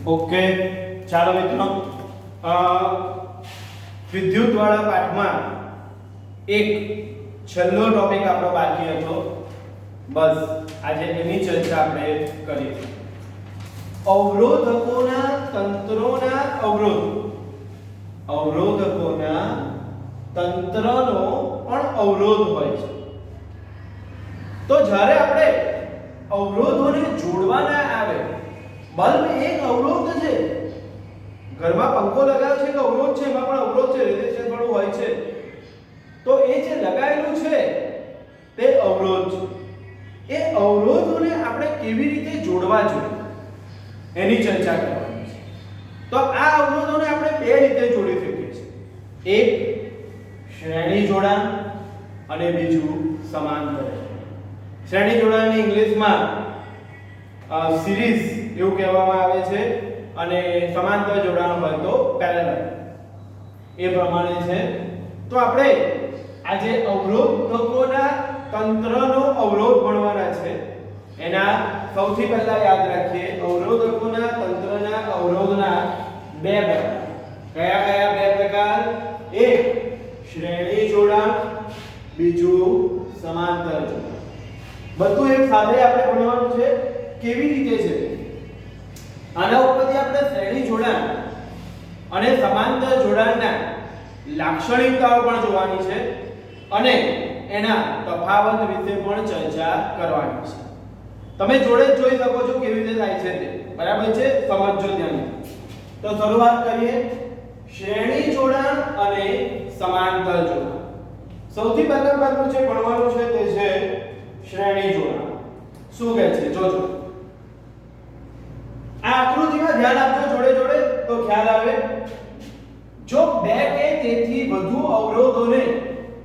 Okay, ચાલો મિત્રો, વિદ્યુત વાળા પાઠમાં એક છેલ્લો ટોપિક આપણો બાકી હતો. બસ આજે એની ચર્ચા આપણે કરીશું. અવરોધકોના તંત્રોના અવરોધ. અવરોધકોના તંત્રનો પણ અવરોધ હોય છે. તો જ્યારે આપણે અવરોધોને જોડવાના આવે, બલ્બ એક અવરોધ છે, ઘરમાં પંખો લગાવ્યો છે કે અવરોધ છે, એમાં પણ અવરોધ છે, રેઝિસ્ટન્સ પણ હોય છે. તો એ જે લગાવેલું છે તે અવરોધ છે. એ અવરોધોને આપણે કેવી રીતે જોડવા જોઈએ એની ચર્ચા કરવાની છે. તો આ અવરોધોને આપણે બે રીતે જોડી શકીએ છીએ. એક શ્રેણી જોડાણ અને બીજું સમાંતર જોડાણ. શ્રેણી જોડાણને ઇંગ્લિશમાં સિરીઝ એવું કહેવામાં આવે છે અને સમાંતર જોડાણ હોય તો પેરેલલ, એ પ્રમાણે છે. તો આપણે આજે અવરોધકોના તંત્રનો અવરોધ ભણવાના છે. એના સૌથી પહેલા યાદ રાખીએ, અવરોધકોના તંત્રના અવરોધના બે પ્રકાર. કયા કયા બે પ્રકાર? એક શ્રેણી જોડાણ, બીજું સમાંતર જોડાણ. બધું એક સાથે આપણે ભણવાનું છે. કેવી રીતે છે આના ઉપરથી આપણે શ્રેણી જોડાણ અને સમાંતર જોડાણના લાક્ષણિકતાઓ પણ જોવાની છે અને એના તફાવત વિશે પણ ચર્ચા કરવાની છે. તમે જોડે જ જોઈ શકો છો કેવી રીતે થાય છે તે. બરાબર છે? સમજજો ધ્યાનથી. તો શરૂઆત કરીએ શ્રેણી જોડાણ અને સમાંતર જોડાણ. સૌથી પહેલું જે ભણવાનું છે તે છે શ્રેણી જોડાણ. શું કહે છે જોજો. આ આકૃતિમાં ધ્યાન આપજો જોડે જોડે તો ખ્યાલ આવે. જો બે કે તેથી વધુ અવરોધોને,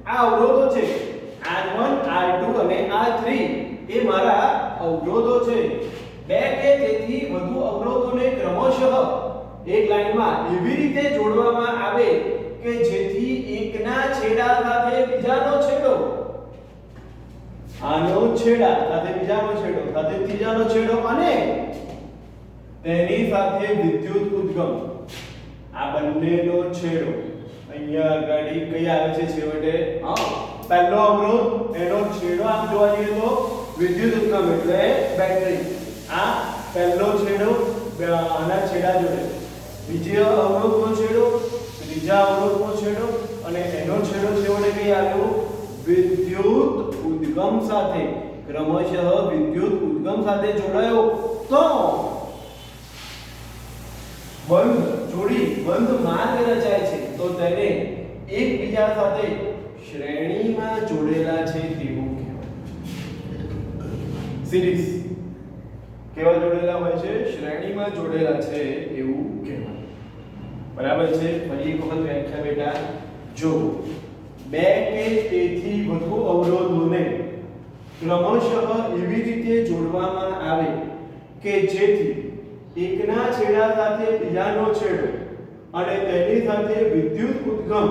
આ અવરોધો છે R1 R2 અને R3, એ મારા અવરોધો છે. બે કે તેથી વધુ અવરોધોને ક્રમશઃ એક લાઈનમાં એવી રીતે જોડવામાં આવે કે જેથી એકના છેડા સાથે બીજાનો છેડો, આનો છેડા સાથે બીજાનો છેડો સાથે ત્રીજાનો છેડો અને તેની સાથે વિદ્યુત ઉદ્ગમ, આ બંનેનો છેડો અહીંયા આગળ કઈ આવે છે છેવટે? પહેલો અવરોધ, એનો છેડો આમ જોવા જઈએ તો વિદ્યુત ઉદ્ગમ એટલે બેટરી. આ પહેલો છેડો આના છેડા જોડે, બીજો અવરોધનો છેડો, ત્રીજા અવરોધનો છેડો અને એનો છેડો છેવટે કઈ આવ્યો? વિદ્યુત ઉદ્ગમ સાથે, ક્રમશઃ વિદ્યુત ઉદ્ગમ સાથે જોડાયો તો બંધ માર્ગ રચાય છે. તો તેને એકબીજા સાથે શ્રેણીમાં જોડેલા છે તેવું કહેવાય. સિરીઝ કેવા જોડેલા હોય છે? શ્રેણીમાં જોડેલા છે એવું કહેવાય. બરાબર છે? ફરી એક વખત વ્યાખ્યા બેટા જો બે કે તેથી વધુ અવરોધોને ક્રમશઃ એવી રીતે જોડવામાં આવે કે જેથી એકના છેડા સાથે બીજાનો છેડો અને તેની સાથે વિદ્યુત ઉદ્ગમ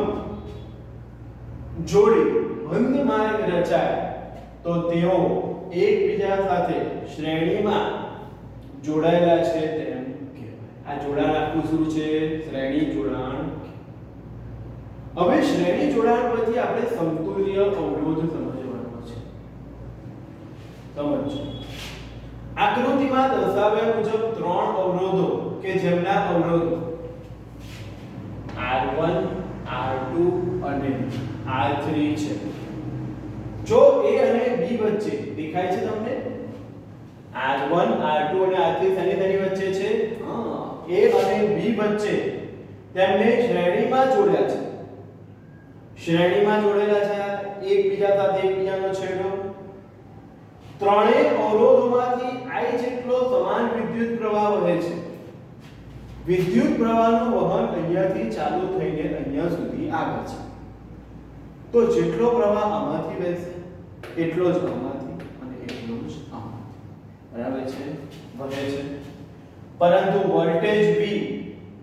જોડી બંધ માર્ગ રચાય તો તેઓ એકબીજા સાથે શ્રેણીમાં જોડાયેલા છે તેમ કહેવાય. આ જોડાણ આખું શું છે? શ્રેણી જોડાણ. હવે શ્રેણી જોડાણ પરથી આપણે સમતુલ્ય અવરોધ સમજવાનો છે. સમજો. આકૃતિમાં દર્શાવ્યા મુજબ ત્રણ અવરોધો કે જેમના અવરોધો R1 R2 અને R3 છે. જો A અને B વચ્ચે દેખાય છે તમને? R1 R2 અને R3 તેની વચ્ચે છે. A અને B વચ્ચે તેમને શ્રેણીમાં જોડ્યા છે. શ્રેણીમાં જોડેલા છે એકબીજા સાથે એકબીજાનો છેડો. ત્રણેય અવરોધોમાંથી I જેટલો સમાન વિદ્યુત પ્રવાહ વહે છે. વિદ્યુત પ્રવાહનું વહન અહીંયાથી ચાલુ થઈને અહીંયા સુધી આવે છે. તો જેટલો પ્રવાહ આમાંથી વહેશે એટલો જ આમાંથી અને એટલો જ આમાંથી. બરાબર છે? વહે છે. પરંતુ વોલ્ટેજ V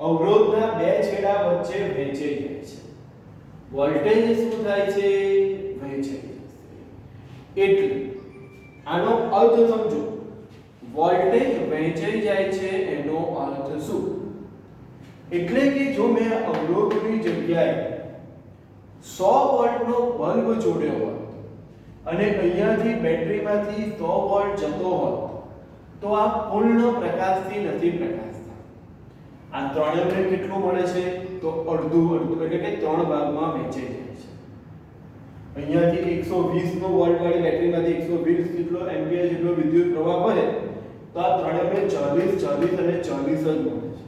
અવરોધના બે છેડા વચ્ચે વહેંચાઈ જાય છે. વોલ્ટેજ શું થાય છે? વહેંચાઈ જાય છે. એટલે આનો અર્થ સમજો. વોલ્ટેજ વહેંચાઈ જાય છે એનો અર્થ શું? એટલે કે જો મેં અવરોધની જગ્યાએ 100 વોલ્ટનો બલ્બ જોડ્યો હોય અને અહીંયાથી બેટરીમાંથી 100 વોલ્ટ જતો હોય તો આ પૂર્ણ પ્રકાશથી નથી પ્રકાશતા. આ ત્રણેયને કેટલું મળે છે તો અડધું એટલે કે 3 ભાગમાં વહેંચાઈ જાય છે. અહીંયાથી 120 નો વોલ્ટ વાળી બેટરીમાંથી 120 જેટલો એમ્પિયર જેટલો વિદ્યુત પ્રવાહ વહે તો આ ત્રણેયને 40 40 અને 40 જ મળે છે.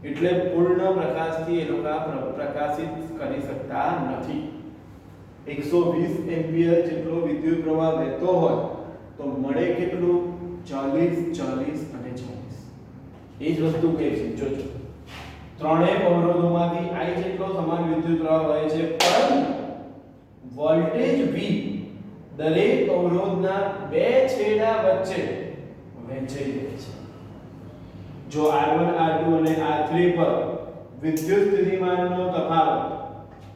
એટલે પૂર્ણ પ્રકાશથી એ લોકો પ્રકાશિત કરી શકતા નથી. 120 એમ્પિયર જેટલો વિદ્યુત પ્રવાહ વહેતો હોય તો મળે કેટલું 40 40 અને 40. એ જ વસ્તુ કહે છે. જોજો ત્રણેય અવરોધોમાંથી I જેટલો સમાન વિદ્યુત પ્રવાહ વહે છે, પરંતુ વોલ્ટેજ V દરેક અવરોધના બે છેડા વચ્ચે વહેંચાઈ જાય છે. જો R1 R2 અને R3 પર વિદ્યુત સ્થિતિમાનનો તફાવત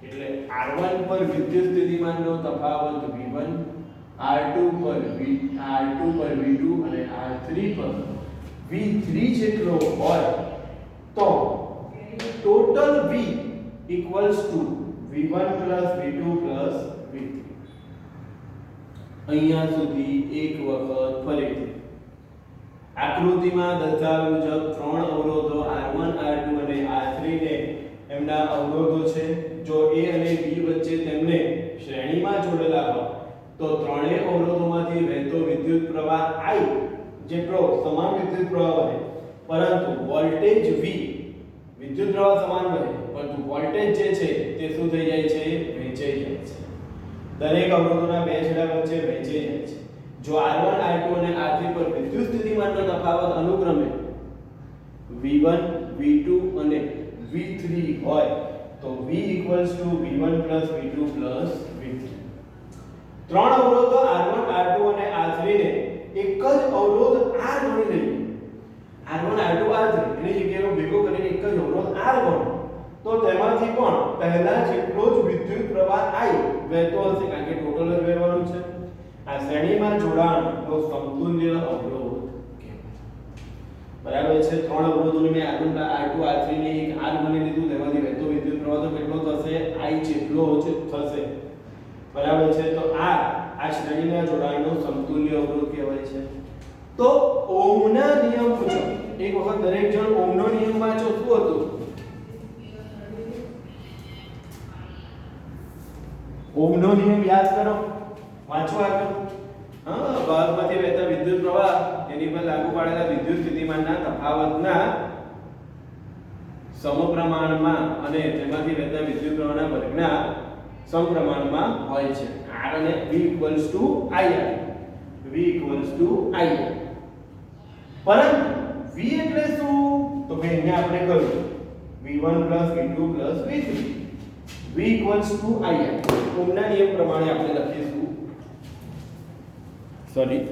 એટલે R1 પર વિદ્યુત સ્થિતિમાનનો તફાવત V1, R2 પર V2 અને R3 પર V3 જેટલો હોય તો total V equals to V1 V2 V3. અહીંયા સુધી એક વખત ફરીથી આકૃતિમાં દર્શાવ્યા મુજબ ત્રણ અવરોધો R1 R2 અને R3 ને એમના અવરોધો છે. જો A અને B વચ્ચે તેમને શ્રેણીમાં જોડેલા હોય તો ત્રણેય અવરોધોમાંથી વહેતો વિદ્યુત પ્રવાહ I જેટલો સમાન વિદ્યુત પ્રવાહ વહે, પરંતુ વોલ્ટેજ V વિદ્યુત પ્રવાહ સમાન વહે પરંતુ વોલ્ટેજ જે છે તે શું થઈ જાય છે? વહેંચાઈ જાય છે. દરેક અવરોધોના બે છેડા વચ્ચે વહેંચાઈ જાય છે. જો R1 R2 અને R3 પર વિદ્યુત સ્થિતિમાનનો તફાવત અનુક્રમે V1 V2 અને V3 હોય તો V V1 V2 V3. ત્રણ અવરોધો R1 R2 અને R3 ને એક જ અવરોધ R ગણી લઈએ. R1 R2 R3 એની જગ્યાએ ભેગો કરીને એક જ અવરોધ R ગણો તો તેમાંથી પણ પહેલા જેટલો જ વિદ્યુત પ્રવાહ I વહેતો હશે, કારણ કે ટોટલ જ વહેવાનું છે. આ શ્રેણીમાં જોડાણનો સમતુલ્ય અવરોધ કહેવાય. બરાબર છે. ત્રણ અવરોધોને મેં R1 R2 R3 ને એક R ગણી લીધું, તેમાંથી વહેતો વિદ્યુત પ્રવાહ તો કેટલો થશે? I જેટલો જ થશે. બરાબર છે. તો આ શ્રેણીના જોડાણનો સમતુલ્ય અવરોધ કહેવાય છે. તો ઓહમના નિયમ પૂછો. એક વખત દરેક જણ ઓહમનો નિયમ વાંચો. શું હતું? ઓહમનો નિયમ યાદ કરો, વાંચો આગળ. બલ્બમાંથી વહેતા વિદ્યુત પ્રવાહ એની પર લાગુ પાડેલા વિદ્યુત સ્થિતિમાનના તફાવતના સમપ્રમાણમાં અને તેમાંથી વહેતા વિદ્યુત પ્રવાહના વર્ગના સમપ્રમાણમાં હોય છે. R અને V equals to IR. V equals to IR. પરંતુ V એટલે શું? તો ભાઈ અહીંયા આપણે કહ્યું V1 V2 V3. V equals to IR. ઓહમના નિયમ પ્રમાણે આપણે લખીશું. સોરી,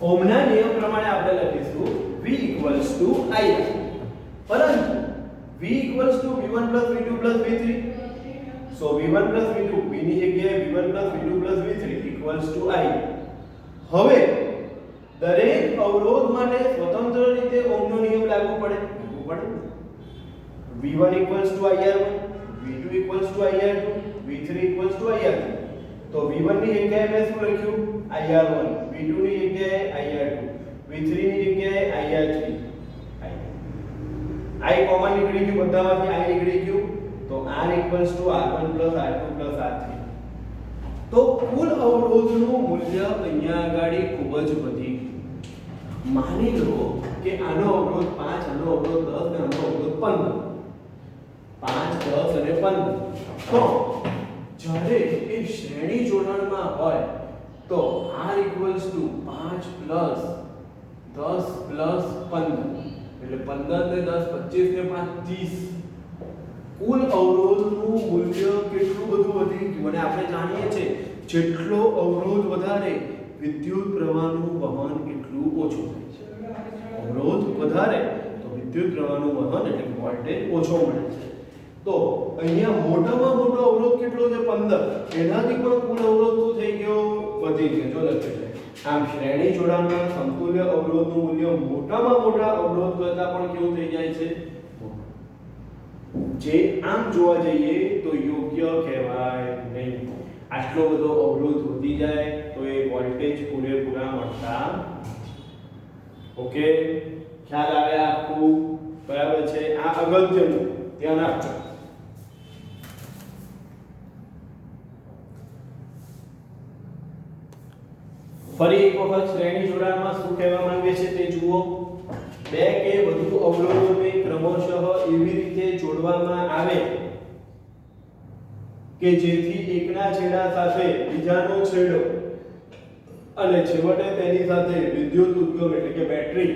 ઓહમના નિયમ પ્રમાણે આપણે લખીશું V ઇક્વલ્સ ટુ IR. પરંતુ V equals to V1 V2 V3. So V1 V2 V ની જગ્યાએ V1 V2 V3 equals to IR. હવે દરેક અવરોધ માટે સ્વતંત્ર રીતે ઓહમનો નિયમ લાગુ પડે. V1 equals to IR1, V2 equals to IR2, V3 equals to IR3. તો V1 ની જગ્યાએ મેં શું લખ્યું? IR1, V2 ની જગ્યાએ IR2, V3 ની જગ્યાએ IR3. I કોમન નીકળી ગયું, બધામાંથી I નીકળી ગયું, તો R equals to R1 R2 R3. તો કુલ અવરોધનું મૂલ્ય અહીંયા આગળ ખૂબ જ વધી ગયું. માની લો કે આનો અવરોધ 5, આનો અવરોધ 10 અને આનો અવરોધ 15. 5, 10 અને 15. તો જ્યારે એ શ્રેણી જોડાણમાં હોય તો R equals to 5 plus 10 plus 15 એટલે 15 ને 10 25 ને 5 30. કુલ અવરોધનું મૂલ્ય કેટલું બધું વધી ગયું. અને આપણે જાણીએ છીએ જેટલો અવરોધ વધારે વિદ્યુત પ્રવાહનું વહન એટલું ઓછું થાય છે. અવરોધ વધારે તો વિદ્યુત પ્રવાહનું વહન એટલે વોલ્ટેજ ઓછો મળે છે. તો અહીંયા મોટામાં મોટો અવરોધ કેટલો છે 15, એનાથી પણ કુલ અવરોધ શું થઈ ગયો વધી ગયો. જો લખે છે આમ શ્રેણી જોડાણમાં સમતુલ્ય અવરોધનું મૂલ્ય મોટામાં મોટા અવરોધ કરતાં પણ કેવું થઈ જાય છે, જે આમ જોવા જઈએ તો યોગ્ય કહેવાય નહીં. આટલો બધો અવરોધ વધી જાય તો એ વોલ્ટેજ પૂરેપૂરા મળતા. ઓકે, ખ્યાલ આવે આખું બરાબર છે. આ અગત્યનું ધ્યાન આપજો. ફરી એક વખત શ્રેણી જોડાણમાં શું કહેવા માંગે છે તે જુઓ. બે કે વધુ અવરોધોને ક્રમશઃ એવી રીતે જોડવામાં આવે કે જેથી એકના છેડા સાથે બીજાનો છેડો અને છેવટે તેની સાથે વિદ્યુત ઉદ્ગમ એટલે કે બેટરી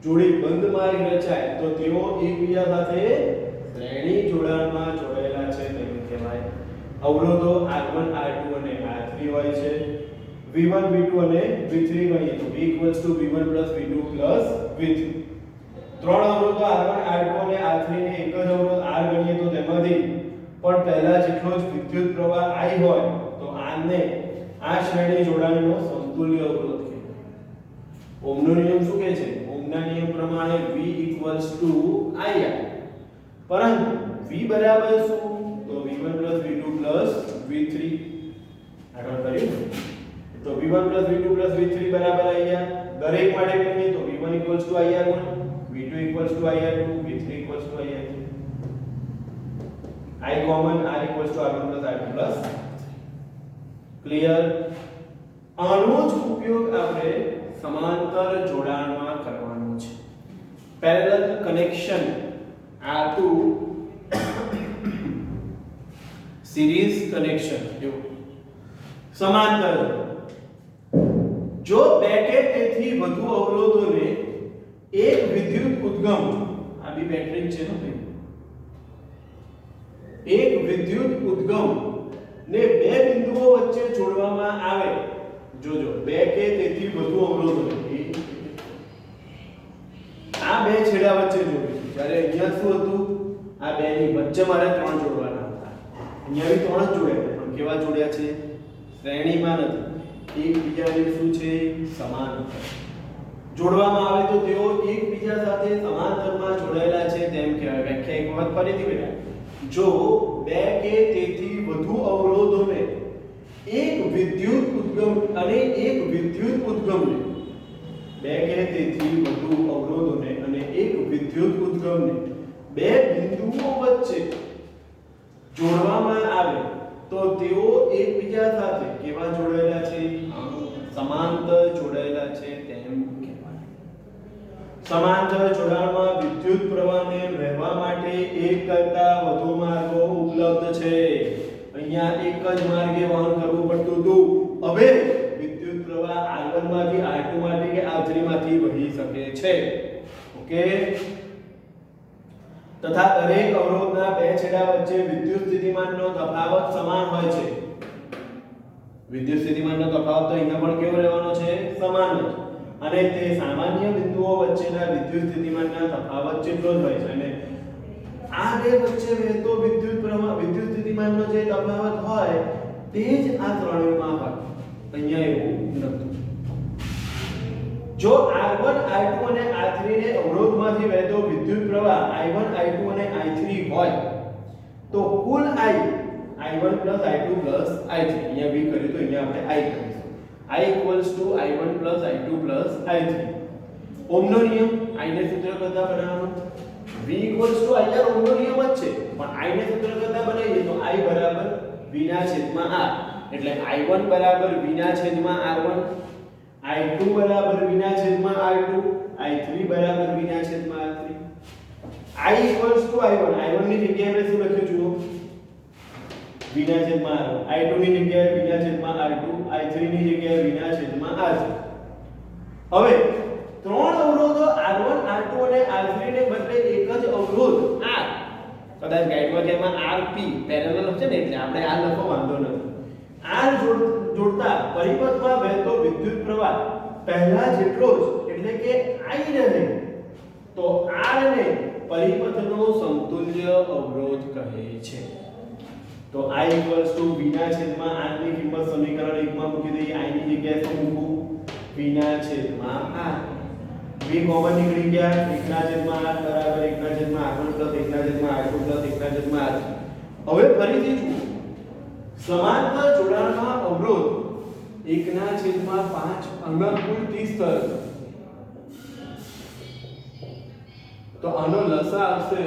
જોડી બંધ માર્ગ રચાય તો તેઓ એકબીજા સાથે શ્રેણી જોડાણમાં જોડાયેલા છે તેમ કહેવાય. અવરોધો R1 R2 અને R3 હોય છે. V1 V2 અને V3 ગણીએ તો V V1 V2 V3. ત્રણ અવરોધો R1 R2 અને R3 ને એક જ અવરોધ R ગણીએ તો તેમાંથી પણ પહેલા જેટલો જ વિદ્યુત પ્રવાહ I હોય તો આને આ શ્રેણી જોડાણનો સમતુલ્ય અવરોધ કહેવાય. ઓહમનો નિયમ શું કહે છે? ઓહમના નિયમ પ્રમાણે V IR. પરંતુ V બરાબર શું? તો V1 V2 V3. આગળ કર્યું તો V1 V2 V3 બરાબર અહીંયા દરેક માટે ગણીએ તો V1 IR1, V2 IR2, V3 IR3. I common R R1 R2 clear. આનો જ ઉપયોગ આપણે સમાંતર જોડાણમાં કરવાનો છે. Parallel connection R2 series connection. જો સમાંતર જો બે કે તેથી વધુ અવરોધોને એક વિદ્યુત ઉદ્ગમ, આ બી બેટરી છે ને, એક વિદ્યુત ઉદ્ગમ ને બે બિંદુઓ વચ્ચે જોડવામાં આવે. જોજો બે કે તેથી વધુ અવરોધો આ બે છેડા વચ્ચે જોડીશું. જ્યારે અહીંયા શું હતું, આ બે ની વચ્ચે મારે ત્રણ જોડવાના હતા. અહીંયા બી ત્રણ જ જોડ્યા પણ કેવા જોડ્યા છે? શ્રેણીમાં નથી, એકબીજાને શું છે? સમાંતર જોડવામાં આવે તો તેઓ એકબીજા સાથે સમાંતરમાં જોડાયેલા છે તેમ કહેવાય. વ્યાખ્યા એક વખત ફરીથી બેટા. જો બે કે તેથી વધુ અવરોધોને એક વિદ્યુત ઉદ્ગમ અને એક વિદ્યુત ઉદ્ગમને, બે કે તેથી વધુ અવરોધોને અને એક વિદ્યુત ઉદ્ગમને બે બિંદુઓ વચ્ચે જોડવામાં આવે તો તેઓ એકબીજા સાથે કેવા જોડાયેલા છે? સમાંતર જોડાયેલા છે તેમ કહેવાય. સમાંતર જોડાણમાં વિદ્યુત પ્રવાહને વહેવા માટે એક કરતા વધુ માર્ગો ઉપલબ્ધ છે. અહીંયા એક જ માર્ગે વહન કરવું પડતું હતું. હવે વિદ્યુત પ્રવાહ R1 માંથી R2 માંથી કે R3 માંથી વહી શકે છે. ઓકે. તથા દરેક અવરોધના બે છેડા વચ્ચે વિદ્યુત સ્થિતિમાનનો તફાવત સમાન હોય છે. વિદ્યુત સ્થિતિમાનનો તફાવત તો અહીંયા પણ કેવો રહેવાનો છે? સમાન જ. અને તે સામાન્ય બિંદુઓ વચ્ચેના વિદ્યુત સ્થિતિમાનના તફાવત જેટલો જ હોય છે. અને આ બે વચ્ચે વહેતો વિદ્યુત પ્રવાહ, વિદ્યુત સ્થિતિમાનનો જે તફાવત હોય તે જ આ ત્રણેયમાં હોય. અહીંયા એવું નથી. જો R1 R2 અને R3 ને અવરોધમાંથી વહેતો વિદ્યુત પ્રવાહ I1 I2 અને I3 હોય તો કુલ I I1 I2 I3. અહીંયા V કર્યું તો અહીંયા આપણે I કરીશું. I I1 I2 I3. ઓહમનો નિયમ I ને સૂત્ર કરતા બનાવવાનો. V IR ઓહમનો નિયમ જ છે પણ I ને સૂત્ર કરતા બનાવીએ તો I બરાબર V ના છેદમાં R. એટલે I1 બરાબર V ના છેદમાં R1, I2 બરાબર V ના છેદમાં R2, I3 બરાબર V ના છેદમાં R3. I I1 ની જગ્યાએ આપણે શું લખ્યું જુઓ? V ના છેદમાં R1, I2 ની જગ્યાએ V ના છેદમાં R2, I3 ની જગ્યાએ V ના છેદમાં R3. હવે ત્રણ અવરોધો R1 R2 અને R3 ને બદલે એક જ અવરોધ R, કદાચ ગાઈડમાં કે એમાં RP પેરેલલ છે ને એટલે આપણે આ લખો વાંધો નથી. R જોડતા પરિપથમાં વહેતો વિદ્યુત પ્રવાહ પહેલા જેટલો જ એટલે કે I રહે તો R ને પરિપથનો સમતુલ્ય અવરોધ કહે છે. તો I = V ના છેદમાં R ની કિંમત સમીકરણ 1 માં મૂકી દઈએ. I ની જગ્યાએ શું મૂકું? V ના છેદમાં R. V કોમન નીકળી ગયા. 1 ના છેદમાં R બરાબર 1 ના છેદમાં R1 + 1 ના છેદમાં R2 + 1 ના છેદમાં R3. હવે ફરીથી જુઓ, સમાંતર જોડાણમાં અવરોધ 1 ના છેદમાં 5 અનુકૂળ 30 થશે. તો આનો લસા આવશે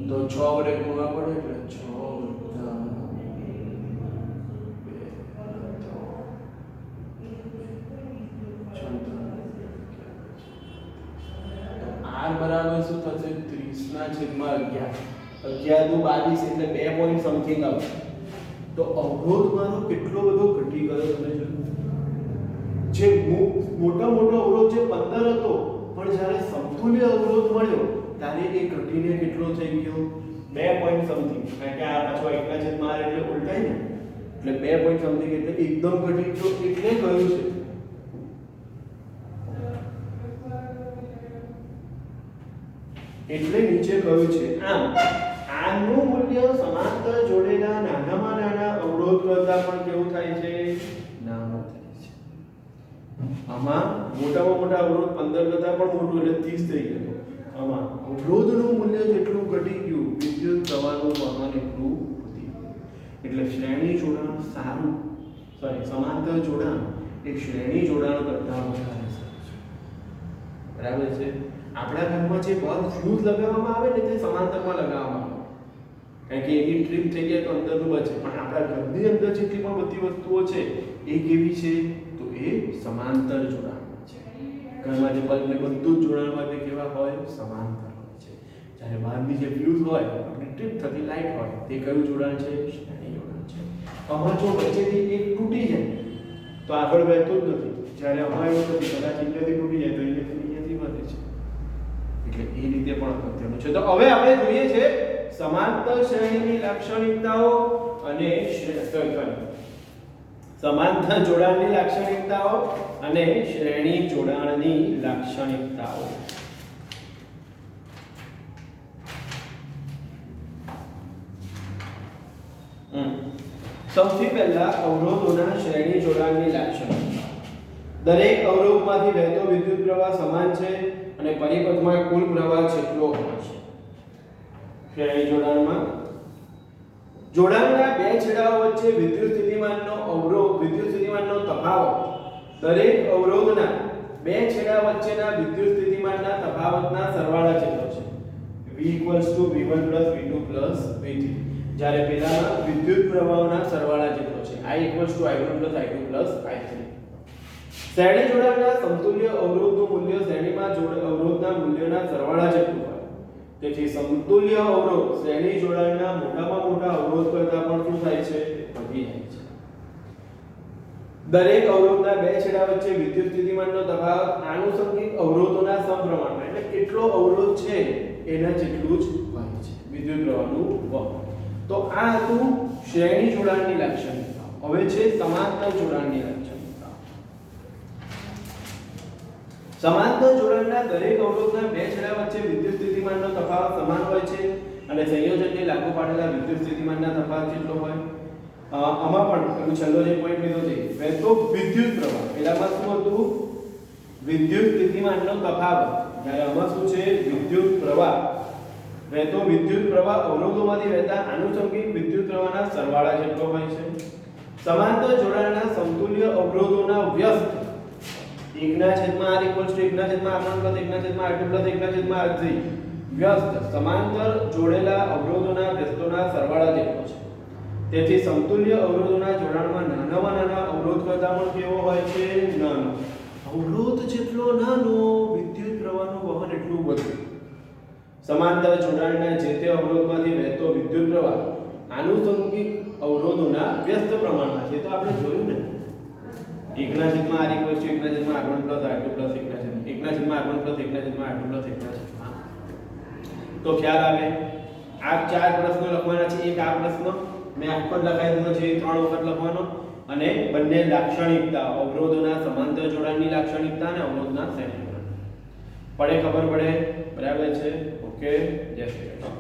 તો 6 વડે ગુણવા પડે એટલે 6 R બરાબર શું થશે? 30 ના છેદમાં 11 11 * 22 એટલે 2 પોઈન્ટ સમથિંગ આવશે. તો અવરોધ મારો કેટલો બધો ઘટી ગયો તમે જોયું. જે મોટો અવરોધ જે 15 હતો, પણ જ્યારે સમતુલ્ય અવરોધ મળ્યો ત્યારે એ ઘટીને કેટલો થઈ ગયો? 2 પોઈન્ટ સમથિંગ. કારણ કે આ પાછો 1 ના છેદમાં R એટલે ઉલટાય ને, એટલે 2 પોઈન્ટ સમથિંગ એટલે એકદમ ઘટી ગયો. એટલે કહ્યું છે એટલે નીચે કહ્યું છે આમ આનું મૂલ્ય સમાંતર જોડેલા નાનામાં નાના અવરોધ કરતા પણ કેવું થાય છે? નાનું થાય છે. આમાં મોટામાં મોટા અવરોધ 15 કરતા પણ મોટું એટલે 30 થઈ ગયો. આમાં અવરોધનું મૂલ્ય જેટલું ઘટી ગયું, વિદ્યુત પ્રવાહનું વહન એટલું વધી ગયું. એટલે શ્રેણી જોડાણ સારું, સમાંતર જોડાણ એ શ્રેણી જોડાણ કરતા વધારે સારું છે. બરાબર છે. આપણા ઘરમાં જે બલ્બ ફ્યુઝ લગાવવામાં આવે ને તે સમાંતરમાં લગાવવામાં આવે, કારણ કે એની ટ્રીપ થઈ જાય તો અંદરનું બચે. પણ આપણા ઘરની અંદર જેટલી પણ બધી વસ્તુઓ છે એ કેવી છે? તો એ સમાંતર જોડાણ છે. ઘરમાં જે બલ્બ ને બધું જ જોડાણ હોય તે કેવા હોય? સમાંતર હોય છે. જ્યારે બહારની જે ફ્યુઝ હોય, આપણી ટ્રીપ થતી લાઈટ હોય, તે કયું જોડાણ છે? શ્રેણી જોડાણ છે. આમાં જો વચ્ચેથી એક તૂટી જાય તો આગળ વહેતું જ નથી. જ્યારે આમાં એવું નથી, કદાચ અહીંયાથી તૂટી જાય તો અહીંયાથી વધે છે. એટલે એ રીતે પણ અગત્યનું છે. તો હવે આપણે જોઈએ છે સમાંતર શ્રેણીની લાક્ષણિકતાઓ અને સમાંતર જોડાણની લાક્ષણિકતાઓ અને શ્રેણી જોડાણની લાક્ષણિકતાઓ. સૌથી પહેલા અવરોધોના શ્રેણી જોડાણની લાક્ષણિકતા. દરેક અવરોધમાંથી વહેતો વિદ્યુત પ્રવાહ સમાન છે અને પરિપથમાં કુલ પ્રવાહ જેટલો હોય છે. શ્રેણી જોડાણમાં જોડાણના બે છેડાઓ વચ્ચે વિદ્યુત સ્થિતિમાનનો તફાવત દરેક અવરોધના બે છેડા વચ્ચેના વિદ્યુત સ્થિતિમાનના તફાવતના સરવાળા જેટલો છે. V = V1 + V2 + V3. જ્યારે પેલામાં વિદ્યુત પ્રવાહોના સરવાળા જેટલો છે. I = I1 + I2 + I3. શ્રેણી જોડાણના સમતુલ્ય અવરોધનું મૂલ્ય શ્રેણીમાં અવરોધના મૂલ્યના સરવાળા જેટલું હોય. તેથી સમતુલ્ય અવરોધ શ્રેણી જોડાણના મોટામાં મોટા અવરોધ કરતાં પણ શું થાય છે? વધી જાય છે. દરેક અવરોધના બે છેડા વચ્ચે વિદ્યુત સ્થિતિમાનનો તફાવત આનુષંગિક અવરોધોના સમપ્રમાણમાં, એટલે કેટલો અવરોધ છે એના જેટલું જ હોય છે વિદ્યુત પ્રવાહનું વહન. તો આ હતું શ્રેણી જોડાણની લાક્ષણિકતા. હવે છે સમાંતર જોડાણની લાક્ષણિકતા. સમાંતર જોડાણના દરેક અવરોધના બે છેડા વચ્ચે વિદ્યુત સ્થિતિમાનનો તફાવત સમાન હોય છે અને સંયોજનને લાગુ પાડેલા વિદ્યુત સ્થિતિમાનના તફાવત જેટલો હોય. આમાં પણ એનો છેલ્લો જે પોઈન્ટ લીધો છે, વહેતો વિદ્યુત પ્રવાહ. પહેલામાં શું હતું? વિદ્યુત સ્થિતિમાનનો તફાવત. જ્યારે આમાં શું છે? વિદ્યુત પ્રવાહ. વહેતો વિદ્યુત પ્રવાહ અવરોધોમાંથી વહેતા આનુષંગિક વિદ્યુત પ્રવાહના સરવાળા જેટલો હોય છે. સમાંતર જોડાણના સમતુલ્ય અવરોધોના વ્યસ્ત 1/R = 1/R1 + 1/R2 + 1/R3 વ્યસ્ત સમાંતર જોડેલા અવરોધોના વ્યસ્તોના સરવાળા જેટલો છે. તેથી સમતુલ્ય અવરોધોના જોડાણમાં નાનામાં નાના અવરોધ કરતાં પણ કેવો હોય છે? નાનો. અવરોધ જેટલો નાનો, વિદ્યુત પ્રવાહનું વહન એટલું વધુ. સમાંતર જોડાણના જે તે અવરોધમાંથી વહેતો વિદ્યુત પ્રવાહ આનુષંગિક અવરોધોના વ્યસ્ત પ્રમાણમાં છે. તો આપણે જોયું ને 1/r = 1/r1 + r2 + 1/r1 + 1/r2 + 1/r. તો ખ્યાલ આવે. આ ચાર પ્રશ્નો લખવાના છે. એક આ પ્રશ્ન મેં આખો લખાઈ દીધો છે, 3 વખત લખવાનો, અને બંને લાક્ષણિકતા, અવરોધોના સમાંતર જોડાણની લાક્ષણિકતા અને અવરોધના શ્રેણી જોડાણ પડે, ખબર પડે? બરાબર છે. ઓકે, જય શ્રી કૃષ્ણ.